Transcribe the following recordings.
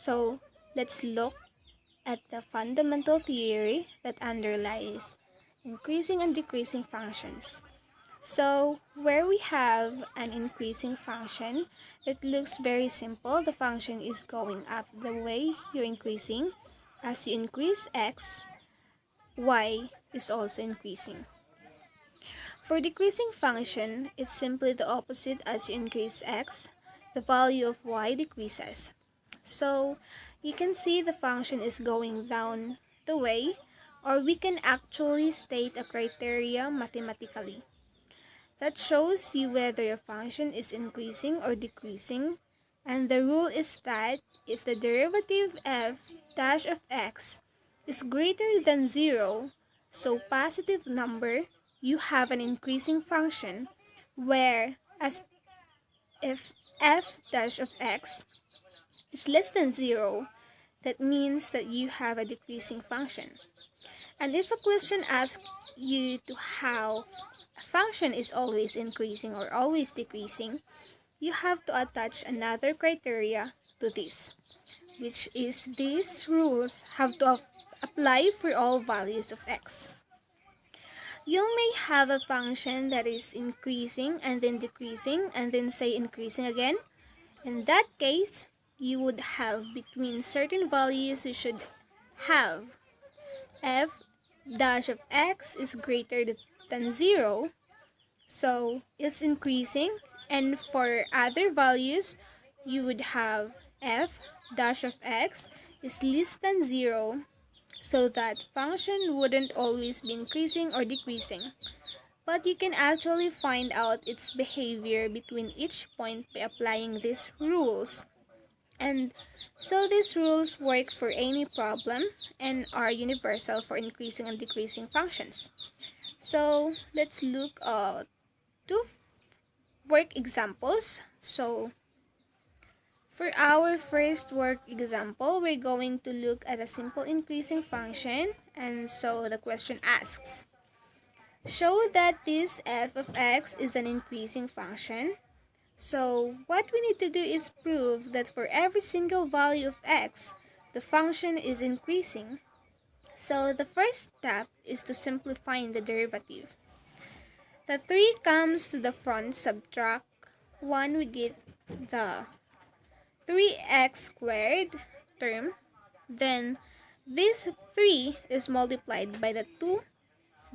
So let's look at the fundamental theory that underlies increasing and decreasing functions. So where we have an increasing function, it looks very simple. The function is going up the way you're increasing. As you increase x, y is also increasing. For decreasing function, it's simply the opposite. As you increase x, the value of y decreases. So you can see the function is going down the way, or we can actually state a criteria mathematically. That shows you whether your function is increasing or decreasing, and the rule is that if the derivative f dash of x is greater than 0, so positive number, you have an increasing function, whereas if f dash of x is less than 0, that means that you have a decreasing function. And if a question asks you to how a function is always increasing or always decreasing, you have to attach another criteria to this, which is these rules have to apply for all values of x. You may have a function that is increasing and then decreasing and then say increasing again. In that case, you would have between certain values you should have f dash of x is greater than 0, so it's increasing, and for other values you would have f dash of x is less than 0, so that function wouldn't always be increasing or decreasing. But you can actually find out its behavior between each point by applying these rules. And so these rules work for any problem and are universal for increasing and decreasing functions. So let's look at two work examples. So for our first work example, we're going to look at a simple increasing function. And so the question asks, show that this f of x is an increasing function. So what we need to do is prove that for every single value of x, the function is increasing. So the first step is to simplify the derivative. The 3 comes to the front, subtract 1, we get the 3x squared term. Then this 3 is multiplied by the 2,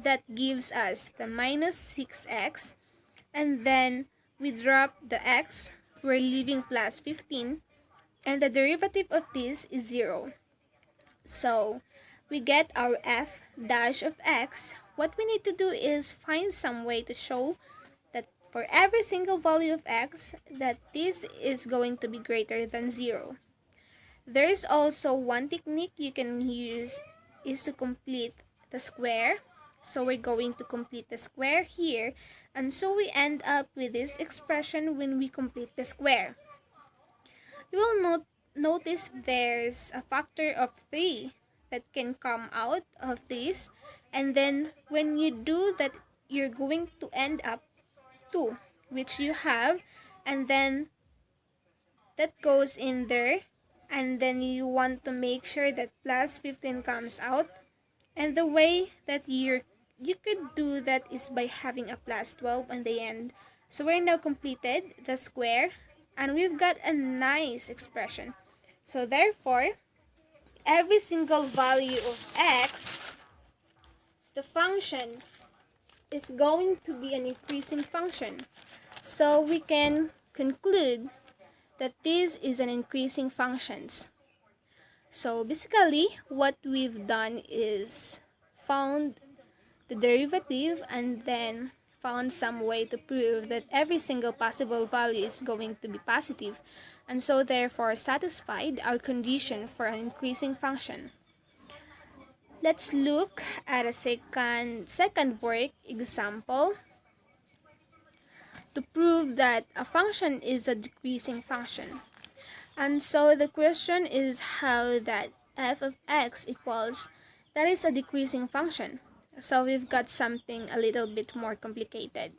that gives us the minus 6x, and then we drop the x, we're leaving plus 15, and the derivative of this is 0. So we get our f dash of x. What we need to do is find some way to show that for every single value of x, that this is going to be greater than 0. There's also one technique you can use is to complete the square. So we're going to complete the square here, and so we end up with this expression when we complete the square. You will notice there's a factor of 3 that can come out of this, and then when you do that, you're going to end up 2, which you have, and then that goes in there, and then you want to make sure that plus 15 comes out. And the way that you could do that is by having a plus 12 on the end. So we're now completed the square, and we've got a nice expression. So therefore, every single value of x, the function is going to be an increasing function. So we can conclude that this is an increasing functions. So basically, what we've done is found the derivative and then found some way to prove that every single possible value is going to be positive, and so therefore satisfied our condition for an increasing function. Let's look at a second work example to prove that a function is a decreasing function. And so the question is how that f of x equals, that is a decreasing function. So we've got something a little bit more complicated.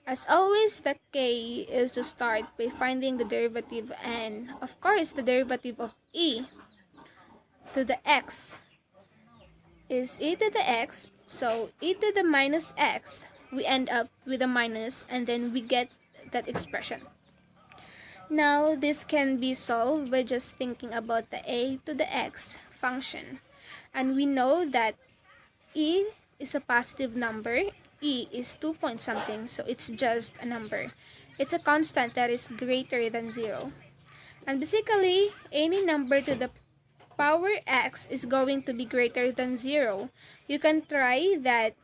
As always, the k is to start by finding the derivative, and of course the derivative of e to the x is e to the x, so e to the minus x, we end up with a minus and then we get that expression. Now this can be solved by just thinking about the a to the x function, and we know that e is a positive number. E is 2 point something, so it's just a number. It's a constant that is greater than 0. And basically, any number to the power x is going to be greater than 0. You can try that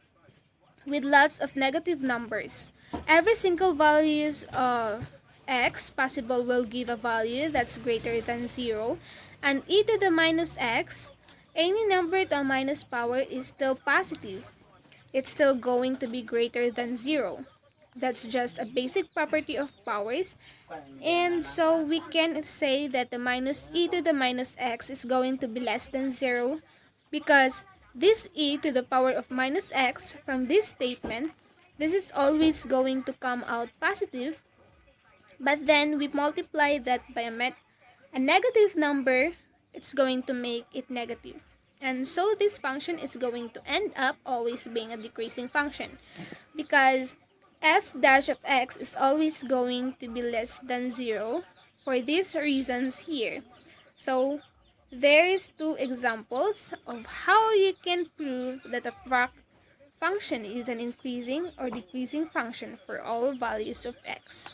with lots of negative numbers. Every single values of x possible will give a value that's greater than 0. And e to the minus x, any number to a minus power is still positive. It's still going to be greater than 0. That's just a basic property of powers. And so we can say that the minus e to the minus x is going to be less than 0 because this e to the power of minus x from this statement, this is always going to come out positive. But then we multiply that by a negative number, it's going to make it negative. And so this function is going to end up always being a decreasing function because f dash of x is always going to be less than 0 for these reasons here. So there is 2 examples of how you can prove that a function is an increasing or decreasing function for all values of x.